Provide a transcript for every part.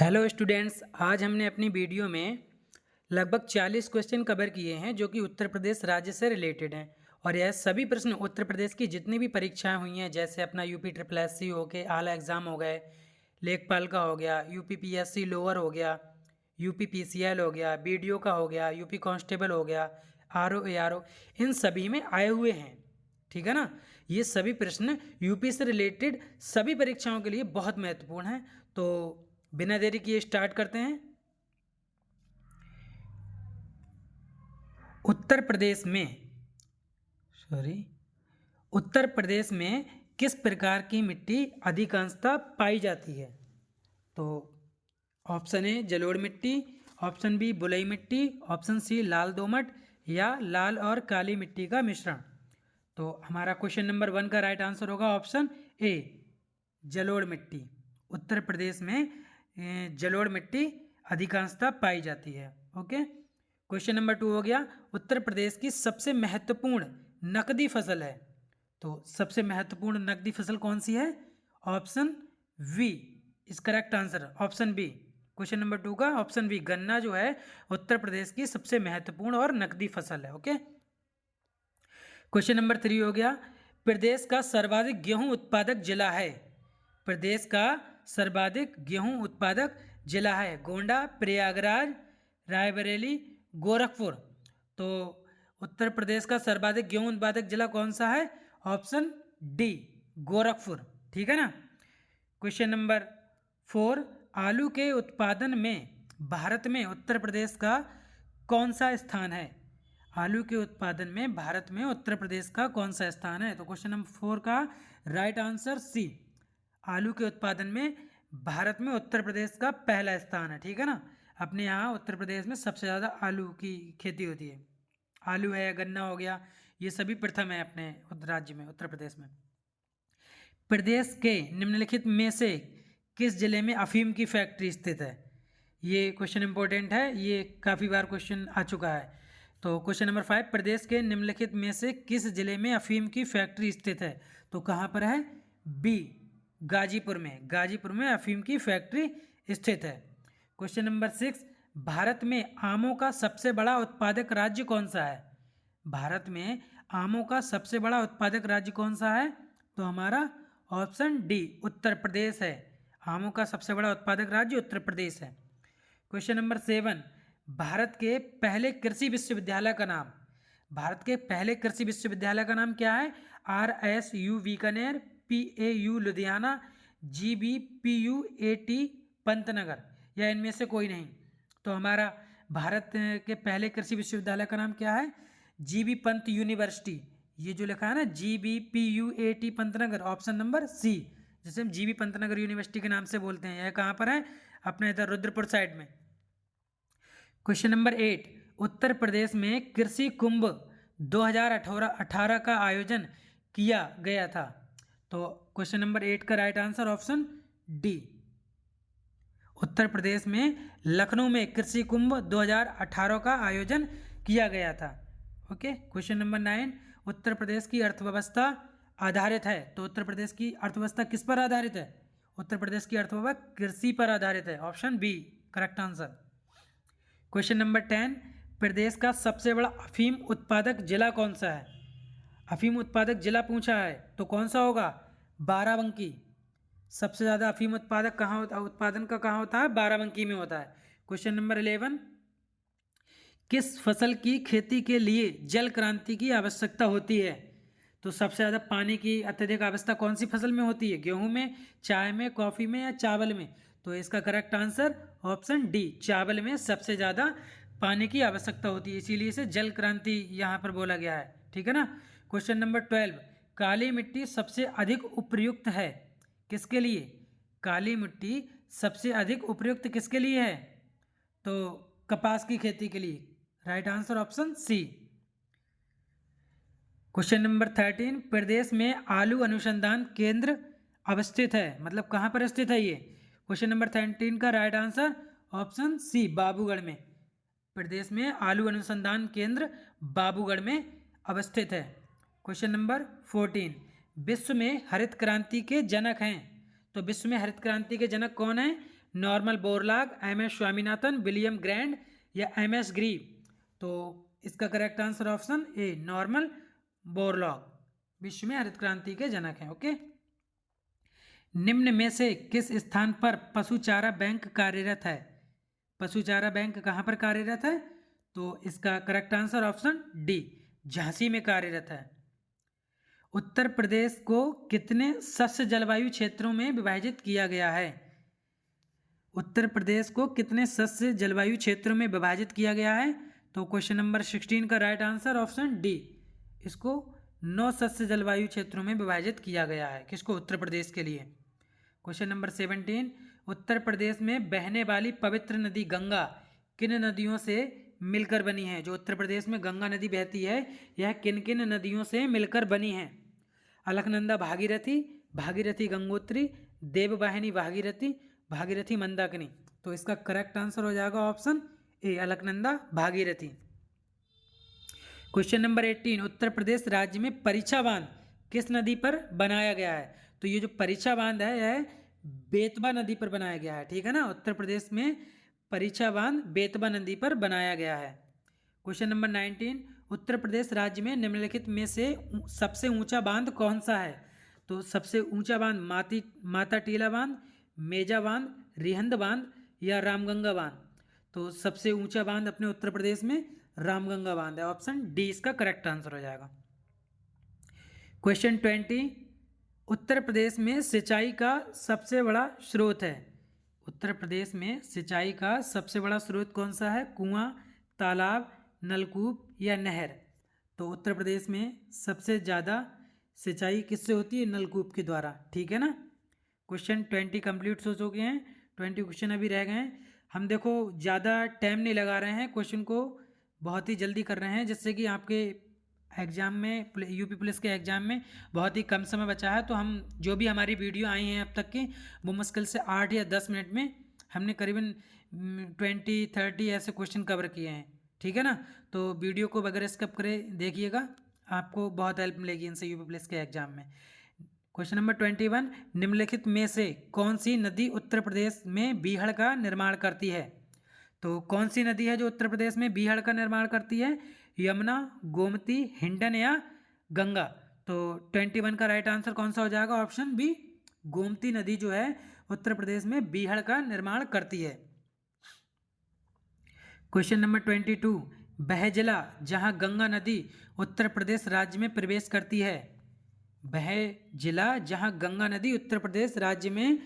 Hello students, आज हमने अपनी वीडियो में लगभग 40 क्वेश्चन कवर किए हैं जो कि उत्तर प्रदेश राज्य से रिलेटेड हैं। और यह सभी प्रश्न उत्तर प्रदेश की जितनी भी परीक्षाएं हुई हैं, जैसे अपना यूपी ट्रिपल एस सी हो गए, आला एग्ज़ाम हो गए, लेखपाल का हो गया, यूपी पीएससी लोअर हो गया, यूपी पीसीएल हो गया, बीडीओ का हो गया, यूपी कांस्टेबल हो गया, आरओ एआरओ, इन सभी में आए हुए हैं। ठीक है ना। ये सभी प्रश्न यूपी से रिलेटेड सभी परीक्षाओं के लिए बहुत महत्वपूर्ण हैं। तो बिना देरी किए स्टार्ट करते हैं। उत्तर प्रदेश में सॉरी उत्तर प्रदेश में किस प्रकार की मिट्टी अधिकांशतः पाई जाती है? तो ऑप्शन ए जलोढ़ मिट्टी, ऑप्शन बी बलुई मिट्टी, ऑप्शन सी लाल दोमट, या लाल और काली मिट्टी का मिश्रण। तो हमारा क्वेश्चन नंबर 1 का राइट आंसर होगा ऑप्शन ए जलोढ़ मिट्टी। उत्तर प्रदेश में जलोढ़ मिट्टी अधिकांशतः पाई जाती है। ओके। क्वेश्चन नंबर 2 हो गया, उत्तर प्रदेश की सबसे महत्वपूर्ण नकदी फसल है। तो सबसे महत्वपूर्ण नकदी फसल कौन सी है? Option B is correct answer. Option B question number 2 का ऑप्शन बी, गन्ना जो है उत्तर प्रदेश की सबसे महत्वपूर्ण और नकदी फसल है। ओके। क्वेश्चन नंबर 3 हो गया, प्रदेश का सर्वाधिक गेहूं उत्पादक जिला है। प्रदेश का सर्वाधिक गेहूं उत्पादक जिला है गोंडा, प्रयागराज, रायबरेली, गोरखपुर। तो उत्तर प्रदेश का सर्वाधिक गेहूं उत्पादक जिला कौन सा है? Option D Gorakhpur. ठीक है ना। क्वेश्चन नंबर 4, आलू के उत्पादन में भारत में उत्तर प्रदेश का कौन सा स्थान है? आलू के उत्पादन में भारत में उत्तर प्रदेश का कौन सा स्थान है? तो क्वेश्चन नंबर 4 का राइट आंसर सी, आलू के उत्पादन में भारत में उत्तर प्रदेश का पहला स्थान है। ठीक है ना। अपने यहाँ उत्तर प्रदेश में सबसे ज़्यादा आलू की खेती होती है। आलू है, गन्ना हो गया, ये सभी प्रथम है अपने राज्य में, उत्तर प्रदेश में। प्रदेश के निम्नलिखित में से किस जिले में अफीम की फैक्ट्री स्थित है? ये क्वेश्चन इंपॉर्टेंट है, ये काफ़ी बार क्वेश्चन आ चुका है। तो क्वेश्चन नंबर 5, प्रदेश के निम्नलिखित में से किस जिले में अफीम की फैक्ट्री स्थित है? तो कहाँ पर है? बी गाजीपुर में। गाजीपुर में अफीम की फैक्ट्री स्थित है। क्वेश्चन नंबर 6, भारत में आमों का सबसे बड़ा उत्पादक राज्य कौन सा है? भारत में आमों का सबसे बड़ा उत्पादक राज्य कौन सा है? तो हमारा ऑप्शन डी उत्तर प्रदेश है। आमों का सबसे बड़ा उत्पादक राज्य उत्तर प्रदेश है। क्वेश्चन नंबर 7, भारत के पहले कृषि विश्वविद्यालय का नाम। भारत के पहले कृषि विश्वविद्यालय का नाम क्या है? RSU Bikaner, PAU Ludhiana, GBPUAT Pantnagar, या इनमें से कोई नहीं। तो हमारा भारत के पहले कृषि विश्वविद्यालय का नाम क्या है? GB Pant university. ये जो लिखा है ना GBPUAT Pantnagar, option number C, जिसे हम GB पंतनगर यूनिवर्सिटी के नाम से बोलते हैं। यह कहाँ पर है? अपने इधर रुद्रपुर साइड में। क्वेश्चन नंबर 8, उत्तर प्रदेश में कृषि कुंभ 2018 का आयोजन किया गया था। तो क्वेश्चन नंबर 8 का राइट आंसर ऑप्शन डी, उत्तर प्रदेश में लखनऊ में कृषि कुंभ 2018 का आयोजन किया गया था। Okay. Question number 9, Uttar Pradesh की अर्थव्यवस्था आधारित है। तो उत्तर प्रदेश की अर्थव्यवस्था किस पर आधारित है? उत्तर प्रदेश की अर्थव्यवस्था कृषि पर आधारित है। Option B correct answer. Question number 10, प्रदेश का सबसे बड़ा अफीम उत्पादक जिला कौन सा है? अफीम उत्पादक जिला पूछा है तो कौन सा होगा? बाराबंकी। सबसे ज़्यादा अफीम उत्पादक कहाँ होता है? उत्पादन का कहाँ होता है? बाराबंकी में होता है। क्वेश्चन नंबर 11, किस फसल की खेती के लिए जल क्रांति की आवश्यकता होती है? तो सबसे ज़्यादा पानी की अत्यधिक आवश्यकता कौन सी फसल में होती है? गेहूं में, चाय में, कॉफ़ी में, या चावल में? तो इसका करेक्ट आंसर ऑप्शन डी, चावल में सबसे ज़्यादा पानी की आवश्यकता होती है, इसीलिए इसे जल क्रांति यहाँ पर बोला गया है। ठीक है ना। क्वेश्चन नंबर 12, काली मिट्टी सबसे अधिक उपयुक्त है किसके लिए? काली मिट्टी सबसे अधिक उपयुक्त किसके लिए है? तो कपास की खेती के लिए। Right answer option C. Question number 13, प्रदेश में आलू अनुसंधान केंद्र अवस्थित है, मतलब कहाँ पर स्थित है ये? क्वेश्चन नंबर 13 का right answer option C, Babugarh में। प्रदेश में आलू अनुसंधान केंद्र बाबूगढ़ में अवस्थित है। क्वेश्चन नंबर 14, विश्व में हरित क्रांति के जनक हैं। तो विश्व में हरित क्रांति के जनक कौन हैं? Norman Borlaug, MS Swaminathan, William grand या MS ग्रीव? तो इसका correct answer option A, Norman Borlaug विश्व में हरित क्रांति के जनक हैं। ओके। निम्न में से किस स्थान पर पशु चारा बैंक कार्यरत है? पशु चारा बैंक कहाँ पर कार्यरत है? तो इसका correct answer option D, Jhansi में कार्यरत है। उत्तर प्रदेश को कितने सस्य जलवायु क्षेत्रों में विभाजित किया गया है? उत्तर प्रदेश को कितने सस्य जलवायु क्षेत्रों में विभाजित किया गया है? तो क्वेश्चन नंबर 16 का राइट आंसर ऑप्शन डी, इसको 9 सस्य जलवायु क्षेत्रों में विभाजित किया गया है। किसको? उत्तर प्रदेश के लिए। क्वेश्चन नंबर 17, उत्तर प्रदेश में बहने वाली पवित्र नदी गंगा किन नदियों से मिलकर बनी है? जो उत्तर प्रदेश में गंगा नदी बहती है, यह किन किन नदियों से मिलकर बनी है? अलकनंदा भागीरथी, भागीरथी गंगोत्री, देववाहिनी भागीरथी, भागीरथी मंदाकिनी। तो इसका करेक्ट आंसर हो जाएगा option A, Alaknanda Bhagirathi. Question number 18, Uttar Pradesh राज्य में परीक्षा बांध किस नदी पर बनाया गया है? तो ये जो परीक्षा बांध है यह बेतवा नदी पर बनाया गया है। ठीक है ना, उत्तर प्रदेश में परीक्षा बांध बेतवा नदी पर बनाया गया है। क्वेश्चन नंबर 19, उत्तर प्रदेश राज्य में निम्नलिखित में से सबसे ऊंचा बांध कौन सा है? तो सबसे ऊंचा बांध माता टीला बांध, मेजा बांध, रिहंद बांध या रामगंगा बांध? तो सबसे ऊंचा बांध अपने उत्तर प्रदेश में रामगंगा बांध है। ऑप्शन डी इसका करेक्ट आंसर हो जाएगा। क्वेश्चन 20, उत्तर प्रदेश में सिंचाई का सबसे बड़ा स्रोत है? उत्तर प्रदेश में सिंचाई का सबसे बड़ा स्रोत कौन सा है? कुआं, तालाब, नलकूप या नहर? तो उत्तर प्रदेश में सबसे ज़्यादा सिंचाई किससे होती है? नलकूप के द्वारा। ठीक है ना। क्वेश्चन 20 कंप्लीट हो चुके हैं, 20 क्वेश्चन अभी रह गए हैं। हम देखो ज़्यादा टाइम नहीं लगा रहे हैं, क्वेश्चन को बहुत ही जल्दी कर रहे हैं, जिससे कि आपके एग्ज़ाम में, यूपी पुलिस के एग्ज़ाम में बहुत ही कम समय बचा है। तो हम जो भी हमारी वीडियो आई हैं अब तक की, वो मुश्किल से 8 या 10 मिनट में हमने करीबन 20-30 ऐसे क्वेश्चन कवर किए हैं। ठीक है ना। तो वीडियो को बगैर स्किप करे देखिएगा, आपको बहुत हेल्प मिलेगी इनसे यूपी पुलिस के एग्ज़ाम में। क्वेश्चन नंबर 21, निम्नलिखित में से कौन सी नदी उत्तर प्रदेश में बीहड़ का निर्माण करती है? तो कौन सी नदी है जो उत्तर प्रदेश में बीहड़ का निर्माण करती है? यमुना, गोमती, हिंडन या गंगा? तो 21 का राइट आंसर कौन सा हो जाएगा? ऑप्शन बी, गोमती नदी जो है उत्तर प्रदेश में बीहड़ का निर्माण करती है। क्वेश्चन नंबर 22, वह जिला जहां गंगा नदी उत्तर प्रदेश राज्य में प्रवेश करती है? वह जिला जहां गंगा नदी उत्तर प्रदेश राज्य में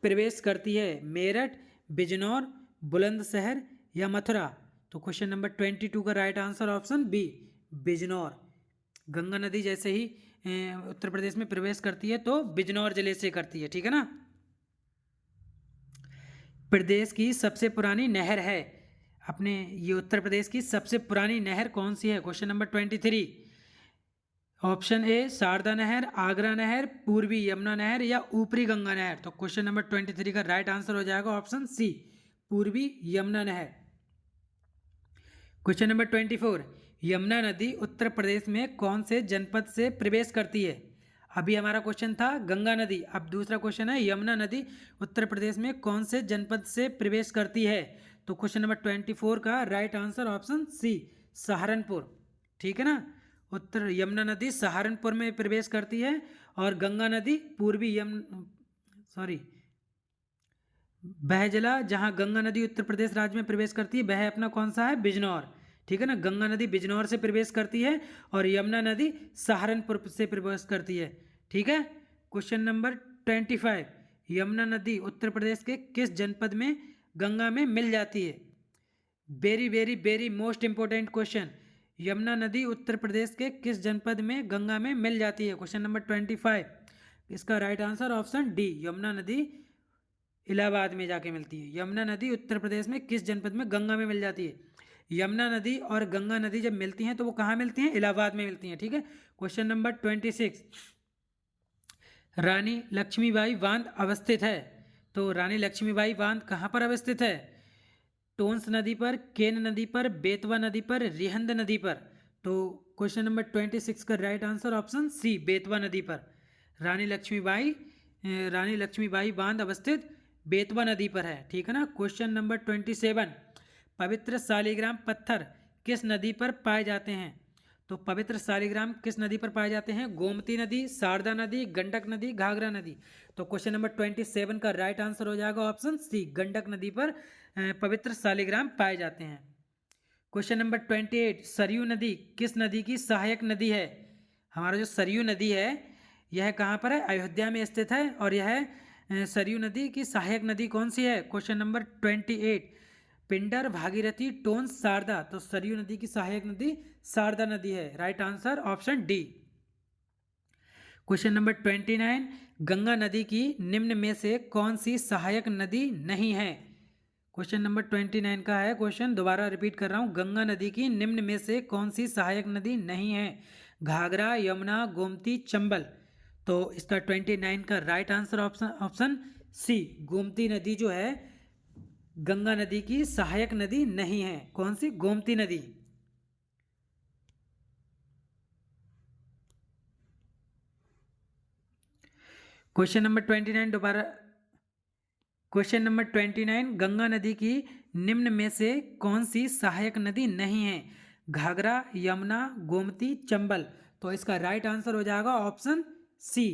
प्रवेश करती है? मेरठ, बिजनौर, बुलंदशहर या मथुरा? तो क्वेश्चन नंबर 22 का right answer option B, Bijnor. Ganga नदी जैसे ही उत्तर प्रदेश में प्रवेश करती है तो बिजनौर जिले से करती है। ठीक है ना। प्रदेश की सबसे पुरानी नहर है अपने, ये उत्तर प्रदेश की सबसे पुरानी नहर कौन सी है? Question number 23, option A Sharda नहर, आगरा नहर, पूर्वी यमुना नहर या ऊपरी गंगा नहर? तो क्वेश्चन नंबर 23 का राइट आंसर हो जाएगा ऑप्शन सी, पूर्वी यमुना नहर। क्वेश्चन नंबर 24, यमुना नदी उत्तर प्रदेश में कौन से जनपद से प्रवेश करती है? अभी हमारा क्वेश्चन था गंगा नदी, अब दूसरा क्वेश्चन है यमुना नदी उत्तर प्रदेश में कौन से जनपद से प्रवेश करती है? तो क्वेश्चन नंबर 24 का right answer option C, Saharanpur. ठीक है ना। उत्तर यमुना नदी सहारनपुर में प्रवेश करती है और गंगा नदी वह जिला जहां गंगा नदी उत्तर प्रदेश राज्य में प्रवेश करती है वह अपना कौन सा है? बिजनौर। ठीक है ना। गंगा नदी बिजनौर से प्रवेश करती है और यमुना नदी सहारनपुर से प्रवेश करती है। ठीक है। क्वेश्चन नंबर 25, यमुना नदी उत्तर प्रदेश के किस जनपद में गंगा में मिल जाती है? Very very very most important question, Yamuna नदी उत्तर प्रदेश के किस जनपद में गंगा में मिल जाती है? क्वेश्चन नंबर 25, इसका right answer option D, Yamuna नदी इलाहाबाद में जाके मिलती है। यमुना नदी उत्तर प्रदेश में किस जनपद में गंगा में मिल जाती है? यमुना नदी और गंगा नदी जब मिलती हैं तो वो कहाँ मिलती हैं? इलाहाबाद में मिलती हैं। ठीक है। क्वेश्चन नंबर 26, रानी लक्ष्मीबाई बांध अवस्थित है? तो रानी लक्ष्मीबाई बांध कहाँ पर अवस्थित है? टोंस नदी पर, केन नदी पर, बेतवा नदी पर, रिहंद नदी पर? तो क्वेश्चन नंबर 26 का right answer option C, Betwa नदी पर रानी लक्ष्मीबाई बांध अवस्थित बेतवा नदी पर है, ठीक है ना। क्वेश्चन नंबर 27, पवित्र शालिग्राम पत्थर किस नदी पर पाए जाते हैं? तो पवित्र शालिग्राम किस नदी पर पाए जाते हैं? गोमती नदी, शारदा नदी, गंडक नदी, घाघरा नदी। तो क्वेश्चन नंबर 27 का राइट आंसर हो जाएगा ऑप्शन सी, गंडक नदी पर पवित्र शालिग्राम पाए जाते हैं। क्वेश्चन नंबर 28, सरयू नदी किस नदी की सहायक नदी है? हमारा जो सरयू नदी है यह कहाँ पर है? अयोध्या में स्थित है। और यह सरयू नदी की सहायक नदी कौन सी है? Question number 28, Pindar, Bhagirathi, Tons, Sharda. तो सरयू नदी की सहायक नदी शारदा नदी है। Right answer option D. Question number 29, Ganga नदी की निम्न में से कौन सी सहायक नदी नहीं है? क्वेश्चन नंबर 29 का है क्वेश्चन, दोबारा रिपीट कर रहा हूँ, गंगा नदी की निम्न में से कौन सी सहायक नदी नहीं है? घाघरा, यमुना, गोमती, चंबल। तो इसका 29 का right answer option C, Gomti नदी जो है गंगा नदी की सहायक नदी नहीं है। कौन सी? गोमती नदी। क्वेश्चन नंबर 29 दोबारा, क्वेश्चन नंबर 29, गंगा नदी की निम्न में से कौन सी सहायक नदी नहीं है? घाघरा, यमुना, गोमती, चंबल। तो इसका राइट आंसर हो जाएगा ऑप्शन सी,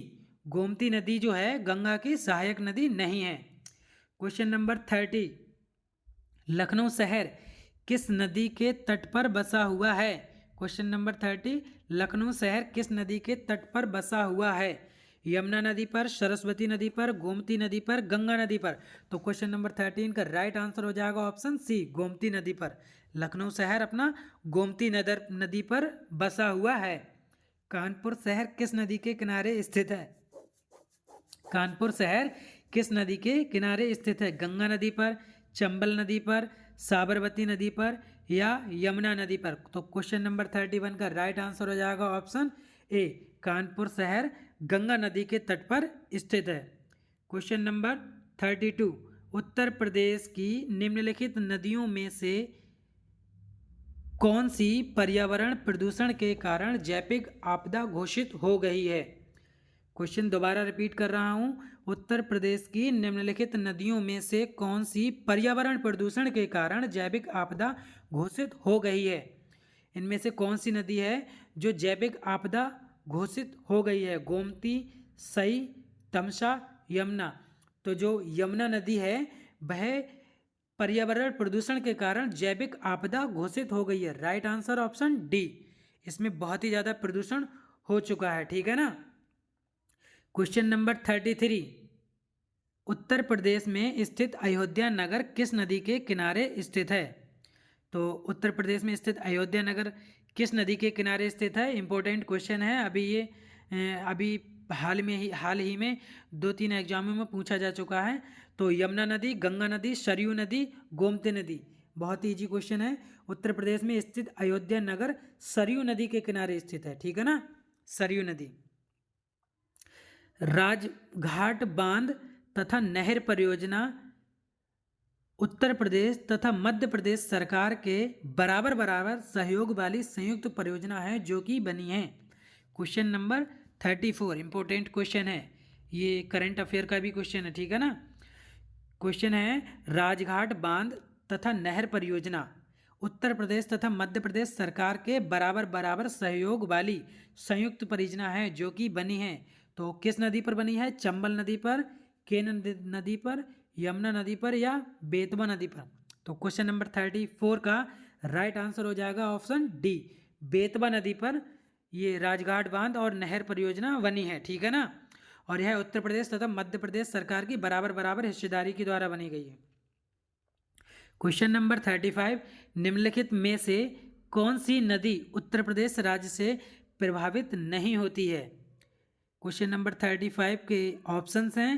गोमती नदी जो है गंगा की सहायक नदी नहीं है। क्वेश्चन नंबर 30, लखनऊ शहर किस नदी के तट पर बसा हुआ है? क्वेश्चन नंबर 30, लखनऊ शहर किस नदी के तट पर बसा हुआ है? यमुना नदी पर, सरस्वती नदी पर, गोमती नदी पर, गंगा नदी पर। तो क्वेश्चन नंबर 13 का राइट आंसर हो जाएगा ऑप्शन सी, गोमती नदी पर। लखनऊ शहर अपना गोमती नदी पर बसा हुआ है। कानपुर शहर किस नदी के किनारे स्थित है? कानपुर शहर किस नदी के किनारे स्थित है? गंगा नदी पर, चंबल नदी पर, साबरमती नदी पर या यमुना नदी पर। तो क्वेश्चन नंबर 31 का राइट आंसर हो जाएगा ऑप्शन ए, कानपुर शहर गंगा नदी के तट पर स्थित है। क्वेश्चन नंबर 32, उत्तर प्रदेश की निम्नलिखित नदियों में से कौन सी पर्यावरण प्रदूषण के कारण जैविक आपदा घोषित हो गई है? क्वेश्चन दोबारा रिपीट कर रहा हूँ, उत्तर प्रदेश की निम्नलिखित नदियों में से कौन सी पर्यावरण प्रदूषण के कारण जैविक आपदा घोषित हो गई है? इनमें से कौन सी नदी है जो जैविक आपदा घोषित हो गई है? गोमती, सई, तमसा, यमुना। तो जो यमुना नदी है वह पर्यावरण प्रदूषण के कारण जैविक आपदा घोषित हो गई है। राइट आंसर ऑप्शन डी, इसमें बहुत ही ज़्यादा प्रदूषण हो चुका है, ठीक है ना। क्वेश्चन नंबर 33, उत्तर प्रदेश में स्थित अयोध्या नगर किस नदी के किनारे स्थित है? तो उत्तर प्रदेश में स्थित अयोध्या नगर किस नदी के किनारे स्थित है? इंपॉर्टेंट क्वेश्चन है। अभी हाल ही में 2-3 एग्जामों में पूछा जा चुका है। तो यमुना नदी, गंगा नदी, सरयू नदी, गोमती नदी। बहुत ही ईजी क्वेश्चन है। उत्तर प्रदेश में स्थित अयोध्या नगर सरयू नदी के किनारे स्थित है, ठीक है ना, सरयू नदी। राजघाट बांध तथा नहर परियोजना उत्तर प्रदेश तथा मध्य प्रदेश सरकार के बराबर बराबर सहयोग वाली संयुक्त परियोजना है जो कि बनी है। क्वेश्चन नंबर 34 इंपॉर्टेंट क्वेश्चन है, ये करंट अफेयर का भी क्वेश्चन है, ठीक है ना। क्वेश्चन है, राजघाट बांध तथा नहर परियोजना उत्तर प्रदेश तथा मध्य प्रदेश सरकार के बराबर बराबर सहयोग वाली संयुक्त परियोजना है जो कि बनी है। तो किस नदी पर बनी है? चंबल नदी पर, केन नदी पर, यमुना नदी पर या बेतवा नदी पर। तो क्वेश्चन नंबर 34 का राइट आंसर हो जाएगा ऑप्शन डी, बेतवा नदी पर ये राजघाट बांध और नहर परियोजना बनी है, ठीक है ना। और यह उत्तर प्रदेश तथा मध्य प्रदेश सरकार की बराबर बराबर हिस्सेदारी के द्वारा बनी गई है। क्वेश्चन नंबर 35, निम्नलिखित में से कौन सी नदी उत्तर प्रदेश राज्य से प्रभावित नहीं होती है? क्वेश्चन नंबर 35 के ऑप्शंस हैं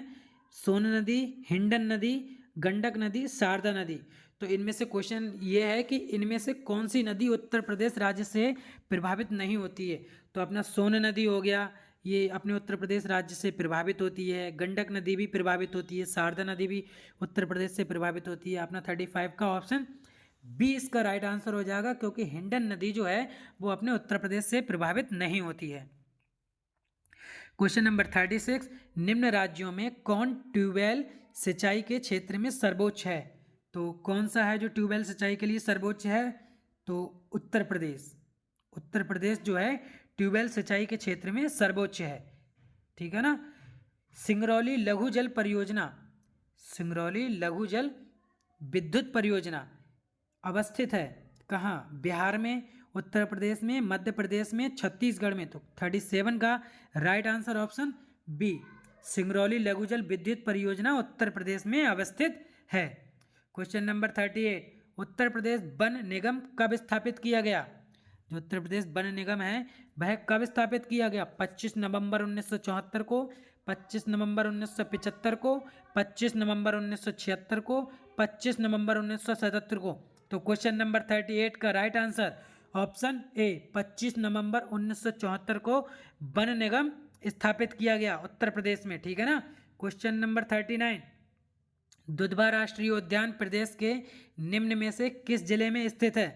सोन नदी, हिंडन नदी, गंडक नदी, शारदा नदी। तो इनमें से क्वेश्चन ये है कि इनमें से कौन सी नदी उत्तर प्रदेश राज्य से प्रभावित नहीं होती है? तो अपना सोन नदी हो गया, ये अपने उत्तर प्रदेश राज्य से प्रभावित होती है। गंडक नदी भी प्रभावित होती है, शारदा नदी भी उत्तर प्रदेश से प्रभावित होती है। अपना 35 का ऑप्शन बी इसका राइट आंसर हो जाएगा, क्योंकि हिंडन नदी जो है वो अपने उत्तर प्रदेश से प्रभावित नहीं होती है। क्वेश्चन नंबर 36, निम्न राज्यों में कौन ट्यूबवेल सिंचाई के क्षेत्र में सर्वोच्च है? तो कौन सा है जो ट्यूबवेल सिंचाई के लिए सर्वोच्च है? तो उत्तर प्रदेश। उत्तर प्रदेश जो है ट्यूबवेल सिंचाई के क्षेत्र में सर्वोच्च है। ठीक है ना। सिंगरौली लघु जल परियोजना, सिंगरौली लघु जल विद्युत परियोजना अवस्थित है कहाँ? बिहार में, उत्तर प्रदेश में, मध्य प्रदेश में, छत्तीसगढ़ में। तो 37 का right answer option B, Singrauli लघु जल विद्युत परियोजना उत्तर प्रदेश में अवस्थित है। क्वेश्चन नंबर 38, उत्तर प्रदेश वन निगम कब स्थापित किया गया? जो उत्तर प्रदेश वन निगम है वह कब स्थापित किया गया? 25 नवंबर 1974 को, 25 नवंबर 1975 को, 25 नवंबर 1976 को, 25 नवंबर 1977 को। तो क्वेश्चन नंबर 38 का राइट आंसर ऑप्शन ए, 25 नवंबर 1974 को वन निगम स्थापित किया गया उत्तर प्रदेश में। ठीक है ना। क्वेश्चन नंबर 39, दुधवा राष्ट्रीय उद्यान प्रदेश के निम्न में से किस जिले में स्थित है?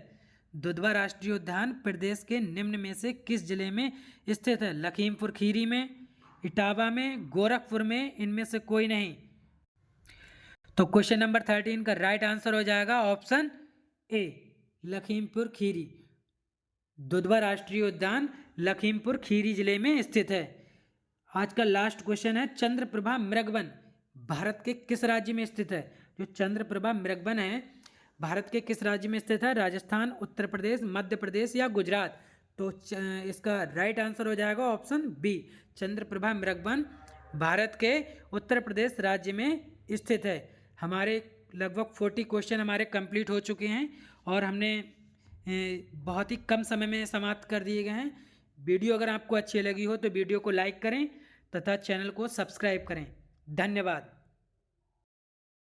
दुधवा राष्ट्रीय उद्यान प्रदेश के निम्न में से किस जिले में स्थित है? लखीमपुर खीरी में, इटावा में, गोरखपुर में, इनमें से कोई नहीं। तो क्वेश्चन नंबर 13 का राइट आंसर हो जाएगा ऑप्शन ए, लखीमपुर खीरी। दुधवा राष्ट्रीय उद्यान लखीमपुर खीरी जिले में स्थित है। आज का लास्ट क्वेश्चन है, चंद्रप्रभा मृगवन भारत के किस राज्य में स्थित है? जो चंद्रप्रभा मृगवन है भारत के किस राज्य में स्थित है? राजस्थान, उत्तर प्रदेश, मध्य प्रदेश या गुजरात? तो इसका राइट आंसर हो जाएगा ऑप्शन बी, चंद्रप्रभा मृगवन भारत के उत्तर प्रदेश राज्य में स्थित है। हमारे लगभग 40 क्वेश्चन हमारे कंप्लीट हो चुके हैं और हमने बहुत ही कम समय में समाप्त कर दिए गए हैं। वीडियो अगर आपको अच्छी लगी हो तो वीडियो को लाइक करें तथा चैनल को सब्सक्राइब करें। धन्यवाद।